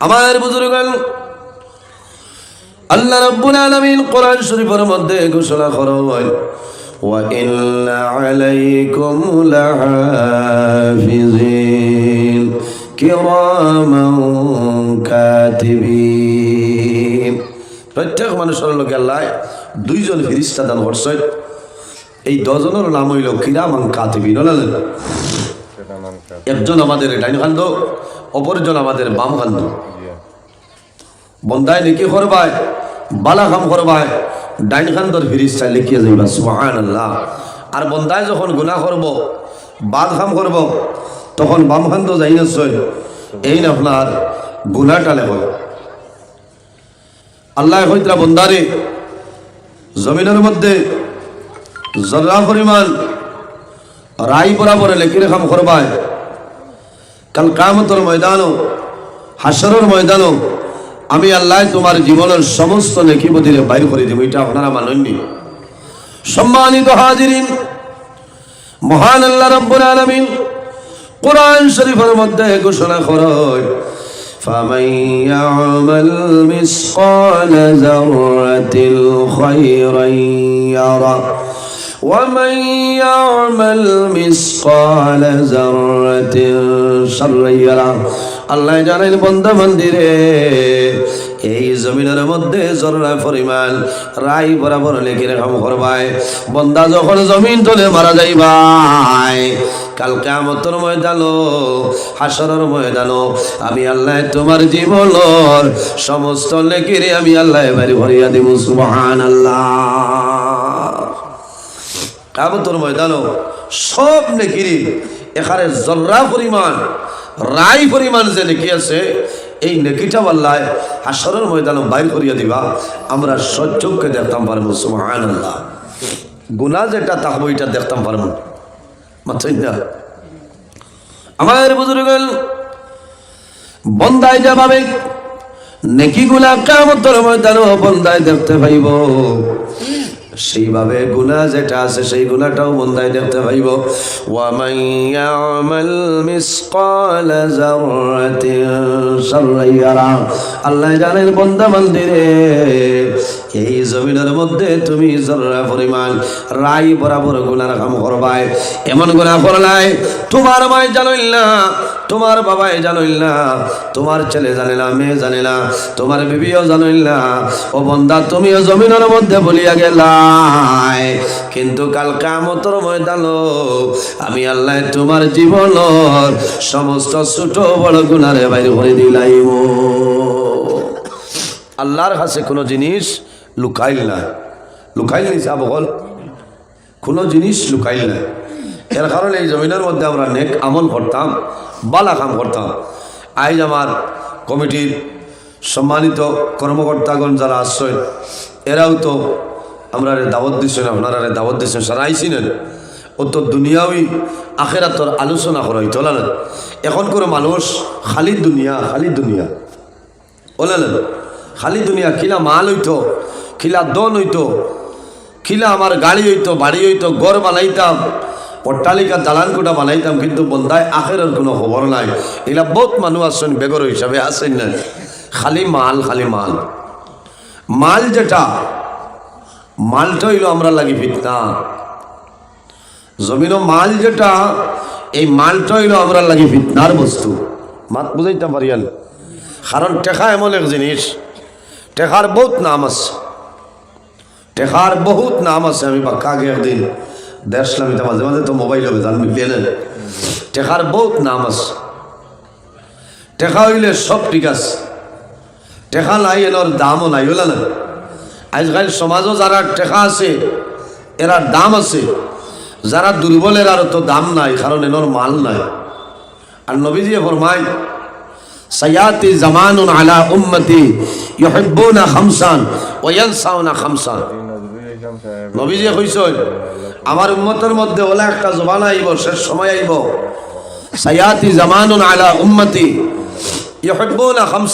আমার বুজুর্গান, আল্লাহ রাব্বুল আলামিন কোরআন শরীফের মধ্যে ঘোষণা করেন, ওয়া ইন্না আলাইকুম লাহাফিজিন কিরামান কাতিবিন। প্রত্যেক মানুষের লোকে আল্লাহ দুইজন ফেরেশতা দান করছেন। এই দুজনের নাম হইল কিরামান কাতিবিন। একজন আমাদের ডাইন কান্দ, অপরজন আমাদের বাম কান্দ। বন্দায় নেকি করবায়, বালা কাম করবায়, ডাইন কান্দর ফেরেশতা লিখিয়ে যাইবা সুবহানাল্লাহ। আর বন্দায় যখন গুনাহ করব, বাদ কাম করব, তখন বাম কান্দ যাই না সই, এই না আপনার গুনাহটা লেখো। আল্লাহ কইতরা বন্দারে জমিনের মধ্যে জর্রা পরিমাণ রাই বরাবর লেখি রেখাম করবায়, কাল কিয়ামতের ময়দানও হাসরের ময়দানও আমি আল্লাহ তোমার জীবনের সমস্ত নেকি বদিরে বাইর করে দেব। এটা আপনারা মানেননি। সম্মানিত হাজিরিন, মহান আল্লাহ রাব্বুল আলামিন কোরআন শরীফের মধ্যে ঘোষণা করেন, ফামান ইয়ামাল মিসকালা যাররাতিল খায়রান ইয়ারা ওয়া মান ইয়ামাল মিসকালা যাররাতিন শাররান ইয়ারা। আল্লাহ জানেন বান্দা বান্দিরে, এই জমিনের মধ্যে জররা পরিমাণ রাই বরাবর লেখি রেখাম করবাই। বন্দা যখন জমিন তলে মারা যাইবাই, কাল কিয়ামতের ময়দানো হাসরের ময়দানো আমি আল্লাহ তোমার জীবনের সমস্ত নেকিরে আমি আল্লাহ বাড়ি ভরিয়া দিব। সুবহানাল্লাহ। কিয়ামতের ময়দানো সব নেকিরে এখানে জররা পরিমাণ রাই পরিমাণ যে নেকি আছে, এই নেকিটা আল্লাহ হাসরের ময়দানে বাইর করিয়া দিবা, আমরা সচক্ষে দেখতাম পারবো। সুবহানাল্লাহ। গুনাহ যেটা থাকবো এটা দেখতাম পারবো মাত্র না। আমার বুজুর্গান, বন্দায় যাবে নেকিগুলা কিয়ামতের ময়দানে বন্দায় দেখতে পাইব, সেইভাবে গুনাহ যেটা আছে সেই গুনাহটাও বন্দায় দেখতে পাইব। ওয়া মান ইয়ামাল মিসকালা যাররাতিন শাররান ইয়ারা। আল্লাহ জানেন বান্দা বান্দিরে, এই জমিনের মধ্যে তুমি জররা পরিমাণ রাই বরাবর গুনার কাম করবাই। এমন গুনাহ করলাই তোমার মায় জানইল না, তোমার বাবাই জানইল না, তোমার ছেলে জানে না, মেয়ে জানে না, তোমার বিবিও জানইল না। ও বান্দা, তুমিও জমিনের মধ্যে বলিয়া গেলা, কিন্তু কাল কিয়ামতের ময়দানে আমি আল্লাহ তোমার জীবনের সমস্ত ছোট বড় গুনারে বাইরে করে দিলাইব। আল্লাহর কাছে কোনো জিনিস লুকাইল না, লুকাইল নিছা বল, কোনো জিনিস লুকাইল না। এর কারণে এই জমিনের মধ্যে আমরা নেক আমল করতাম, বালা কাম করতাম। আজ আমার কমিটির সম্মানিত কর্মকর্তাগণ যারা আসছেন, এরাও তো আমরা দাওয়াত দিচ্ছেন, আপনারা দাওয়াত দিচ্ছেন, সারা আইসিনেন। ও তো দুনিয়াবি আখেরাতর আলোচনা করা হইতো না। এখন করে মানুষ খালি দুনিয়া, খালি দুনিয়া বলেন, খালি দুনিয়া। খিলা মাল হইতো, খিলা দন হইতো, খিলা আমার গাড়ি হইতো, বাড়ি হইতো, ঘর বানাইতাম, অট্টালিকা দালান কোটা বানাইতাম, কিন্তু বন্দায় আখেরের কোনো খবর নাই। এগুলা বহুত মানুষ আসছেন বেগর হিসাবে আসেন না। খালি মাল, খালি মাল। মাল যেটা, মালটা হইল আমরা লাগি ফিতনা। জমিন মাল যেটা, এই মালটা হইল আমরা লাগি ফিতনার বস্তু। মাত বুঝাইতে পারিয়ান? কারণ টেকা এমন এক জিনিস, টেকার বহুত নাম আছে, টেকার বহুত নাম আছে। আমি বাক্কা আগে একদিন দেখলাম, এটা মাঝে মাঝে তো মোবাইল হবে জানবি পেলেন, টেকার বহুত নাম আছে। টেকা হইলে সব ঠিক আছে, টেকা নাই এর দামও নাই, হইল না? আজকাল সমাজও যারা টেকা আছে এরার দাম আছে, যারা দুর্বল এরার তো দাম নাই, কারণ এর মাল নাই। আর নবীজি ফরমায়, সায়াতি জামানুন আলা উম্মতি ইউহিব্বুনা খামসান ওয়া ইয়ানসাউনা খামসান। নবীজি কইছেন, আমার উম্মতের মধ্যে ওলা একটা জমানা আইব, শেষ সময় আইব, সায়াতি জামানুন আলা উম্মতি ইউহিব্বুনা খামসান।